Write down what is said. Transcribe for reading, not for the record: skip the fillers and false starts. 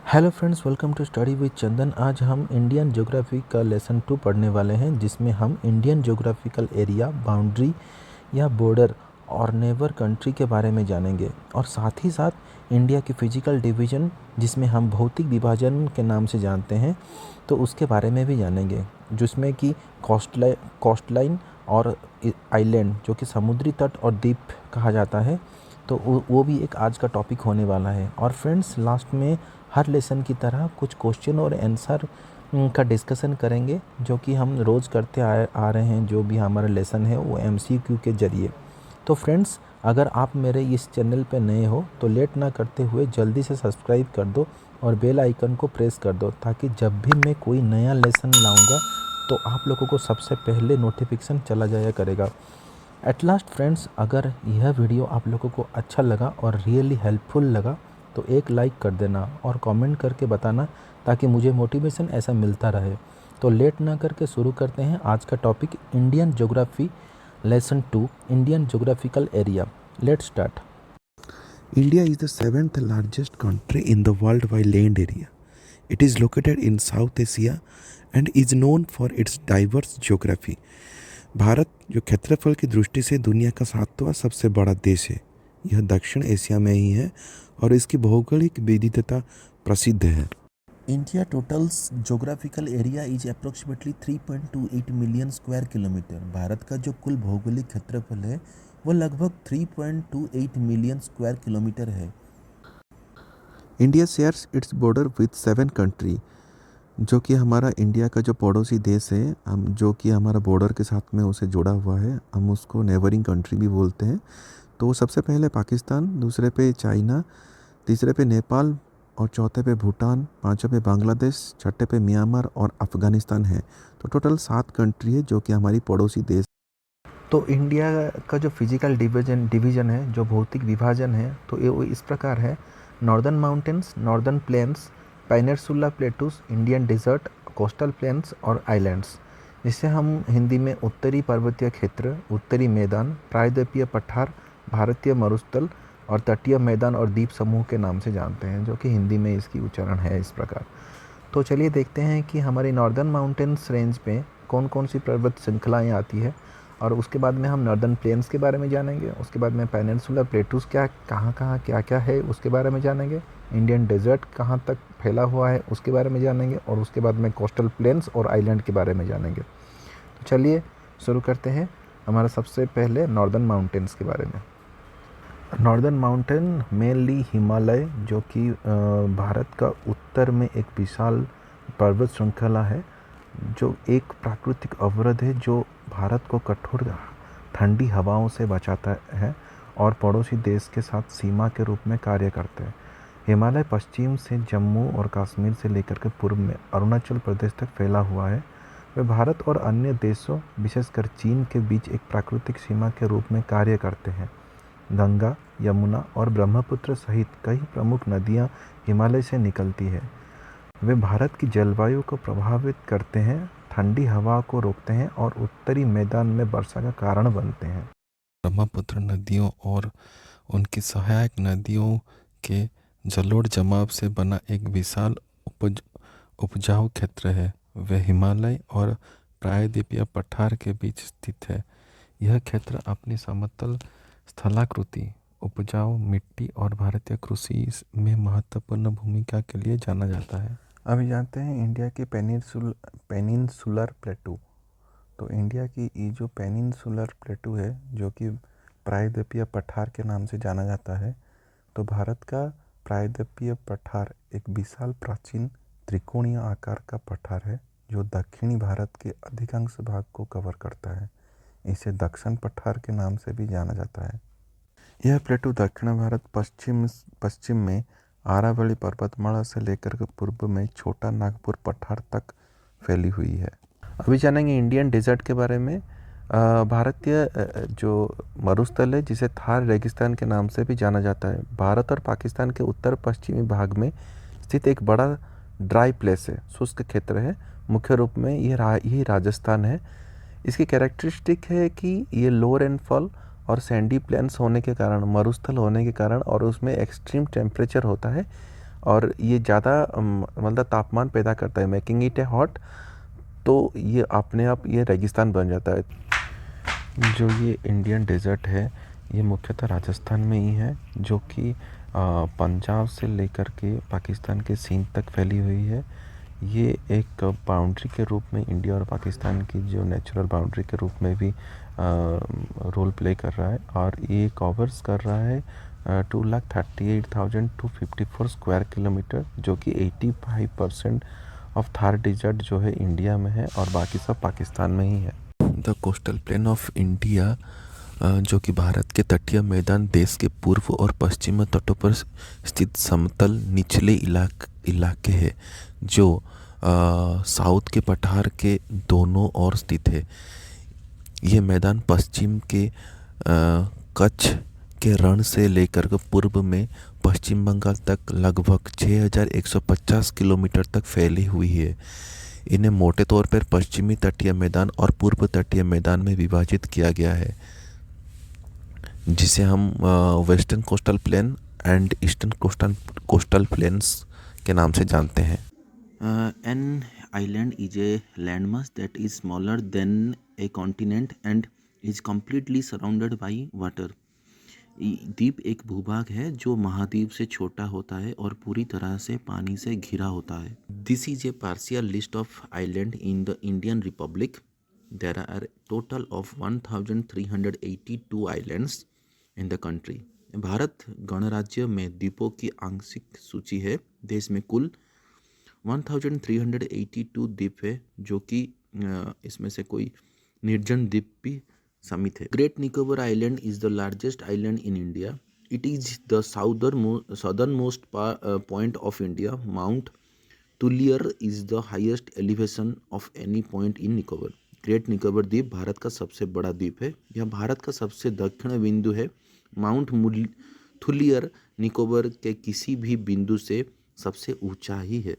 Hello friends, welcome to study with Chandan. आज हम Indian geography का लेसन 2 पढ़ने वाले हैं, जिसमें हम इंडियन ज्योग्राफिकल एरिया, बाउंड्री या बॉर्डर और नेबर कंट्री के बारे में जानेंगे। और साथ ही साथ इंडिया की फिजिकल डिवीज़न, जिसमें हम भौतिक विभाजन के नाम से जानते हैं, तो उसके बारे में भी जानेंगे, जिसमें कि कोस्टलाइन और आइलैंड, जो कि समुद्री तट और द्वीप कहा जाता है, तो वो भी एक आज का टॉपिक होने वाला है। और फ्रेंड्स, लास्ट में हर लेसन की तरह कुछ क्वेश्चन और आंसर का डिस्कशन करेंगे, जो कि हम रोज़ करते आ रहे हैं। जो भी हमारा लेसन है वो एमसीक्यू के ज़रिए। तो फ्रेंड्स, अगर आप मेरे इस चैनल पे नए हो तो लेट ना करते हुए जल्दी से सब्सक्राइब कर दो और बेल आइकन को प्रेस कर दो, ताकि जब भी मैं कोई नया लेसन लाऊंगा तो आप लोगों को सबसे पहले नोटिफिकेशन चला जाया करेगा। एट लास्ट फ्रेंड्स, अगर यह वीडियो आप लोगों को अच्छा लगा और रियली हेल्पफुल लगा तो एक लाइक कर देना और कमेंट करके बताना, ताकि मुझे मोटिवेशन ऐसा मिलता रहे। तो लेट ना करके शुरू करते हैं आज का topic, Indian geography lesson 2, Indian geographical area. Let's start. India is the seventh largest country in the world by land area. It is located in South Asia and is known for its diverse geography. Bharat जो क्षेत्रफल की दृष्टि से दुनिया का 7वां सबसे बड़ा देश है, यह दक्षिण एशिया में ही है और इसकी भौगोलिक विविधता प्रसिद्ध है। India totals geographical area is approximately 3.28 million square kilometre. Bharat का जो कुल भौगोलिक क्षेत्रफल है वो लगभग 3.28 मिलियन स्क्वायर किलोमीटर है। India shares its border with 7 country, जो कि हमारा इंडिया का जो पड़ोसी देश है, हम जो कि हमारा बॉर्डर के साथ में उसे जुड़ा हुआ है, हम उसको नेबरिंग कंट्री भी बोलते हैं। तो सबसे पहले पाकिस्तान, दूसरे पे चाइना, तीसरे पे नेपाल और चौथे पे भूटान, पांचवें पे बांग्लादेश, छठे पे म्यांमार और अफ़गानिस्तान है। तो टोटल 7 कंट्री है जो कि हमारी पड़ोसी देश। तो इंडिया का जो फिजिकल डिवीज़न है, जो भौतिक विभाजन है, तो ये इस प्रकार है: northern mountains, northern plains, peninsula plateaus, Indian desert, coastal plains और आइलैंड्स, जिसे हम हिंदी में उत्तरी पर्वतीय क्षेत्र, उत्तरी मैदान, प्रायद्वीपीय पठार, भारतीय मरुस्थल और तटीय मैदान और द्वीप समूह के नाम से जानते हैं, जो कि हिंदी में इसकी उच्चारण है इस प्रकार। तो चलिए देखते हैं कि हमारी नॉर्दर्न माउंटेन्स रेंज में कौन कौन सी पर्वत श्रृंखलाएँ आती है, और उसके बाद में हम नॉर्दर्न प्लेन्स के बारे में जानेंगे। उसके बाद में पेनिनसुलर प्लेटूस कहाँ क्या क्या है उसके बारे में जानेंगे। इंडियन डेजर्ट कहाँ तक फैला हुआ है उसके बारे में जानेंगे, और उसके बाद में कोस्टल प्लेन्स और आइलैंड के बारे में जानेंगे। तो चलिए शुरू करते हैं हमारा सबसे पहले नॉर्दर्न माउंटेन्स के बारे में। नॉर्दर्न माउंटेन मेनली हिमालय, जो कि भारत का उत्तर में एक विशाल पर्वत श्रृंखला है, जो एक प्राकृतिक अवरोध है जो भारत को कठोर ठंडी हवाओं से बचाता है और पड़ोसी देश के साथ सीमा के रूप में कार्य करते हैं। हिमालय पश्चिम से जम्मू और कश्मीर से लेकर के पूर्व में अरुणाचल प्रदेश तक फैला हुआ है। वे भारत और अन्य देशों, विशेषकर चीन के बीच एक प्राकृतिक सीमा के रूप में कार्य करते हैं। गंगा, यमुना और ब्रह्मपुत्र सहित कई प्रमुख नदियाँ हिमालय से निकलती है। वे भारत की जलवायु को प्रभावित करते हैं, ठंडी हवा को रोकते हैं और उत्तरी मैदान में वर्षा का कारण बनते हैं। ब्रह्मपुत्र नदियों और उनकी सहायक नदियों के जलोढ़ जमाव से बना एक विशाल उपजाऊ क्षेत्र है। वह हिमालय और प्रायद्वीपीय पठार के बीच स्थित है। यह क्षेत्र अपनी समतल स्थलाकृति, उपजाऊ मिट्टी और भारतीय कृषि में महत्वपूर्ण भूमिका के लिए जाना जाता है। अभी जानते हैं इंडिया के पेनिनसुलर प्लेटू। तो इंडिया की ये जो पेनिनसुलर प्लेटू है, जो कि प्रायद्वीपीय पठार के नाम से जाना जाता है, तो भारत का प्रायद्वीपीय पठार एक विशाल प्राचीन त्रिकोणीय आकार का पठार है, जो दक्षिणी भारत के अधिकांश भाग को कवर करता है। इसे दक्षिण पठार के नाम से भी जाना जाता है। यह प्लेटू दक्षिण भारत पश्चिम में आरावली पर्वतमाला से लेकर के पूर्व में छोटा नागपुर पठार तक फैली हुई है। अभी जानेंगे इंडियन डेजर्ट के बारे में। भारतीय जो मरुस्थल है, जिसे थार रेगिस्तान के नाम से भी जाना जाता है, भारत और पाकिस्तान के उत्तर पश्चिमी भाग में स्थित एक बड़ा ड्राई प्लेस है, शुष्क क्षेत्र है। मुख्य रूप में यही राजस्थान है। इसकी कैरेक्टरिस्टिक है कि ये लो रेनफॉल और सैंडी प्लेन्स होने के कारण, मरुस्थल होने के कारण, और उसमें एक्सट्रीम टेम्परेचर होता है, और ये ज़्यादा मतलब तापमान पैदा करता है, मेकिंग इट ए हॉट। तो ये अपने आप ये रेगिस्तान बन जाता है। जो ये इंडियन डेजर्ट है ये मुख्यतः राजस्थान में ही है, जो कि पंजाब से लेकर के पाकिस्तान के सिंध तक फैली हुई है। ये एक बाउंड्री के रूप में इंडिया और पाकिस्तान की जो नेचुरल बाउंड्री के रूप में भी रोल प्ले कर रहा है, और ये कवर्स कर रहा है 2,38,254 स्क्वायर किलोमीटर, जो कि 85% ऑफ थार डिजर्ट जो है इंडिया में है और बाकी सब पाकिस्तान में ही है। The coastal plain of India, जो कि भारत के तटीय मैदान देश के पूर्व और पश्चिमी तटों पर स्थित समतल निचले इलाके है, जो साउथ के पठार के दोनों ओर स्थित है। ये मैदान पश्चिम के कच्छ के रण से लेकर के पूर्व में पश्चिम बंगाल तक लगभग 6,150 किलोमीटर तक फैली हुई है। इन्हें मोटे तौर पर पश्चिमी तटीय मैदान और पूर्व तटीय मैदान में विभाजित किया गया है, जिसे हम western coastal plain and eastern coastal planes के नाम से जानते हैं। An island is a landmass that is smaller than a continent and is completely surrounded by water. द्वीप एक भूभाग है जो महाद्वीप से छोटा होता है और पूरी तरह से पानी से घिरा होता है। This is a partial list of island in the Indian republic. There are total of 1382 islands in the country. Bharat गणराज्य में द्वीपों की आंशिक सूची है। देश में कुल 1382 द्वीप है, जो कि इसमें से कोई निर्जन द्वीप भी शामिल है। Great Nicobar island is the largest island in India. It is the southernmost point of India. Mount Thuillier is the highest elevation of any point in Nicobar. Great Nicobar द्वीप भारत का सबसे बड़ा द्वीप है। यह भारत का सबसे दक्षिण बिंदु है। माउंट थुलियर निकोबार के किसी भी बिंदु से सबसे ऊंचा ही है।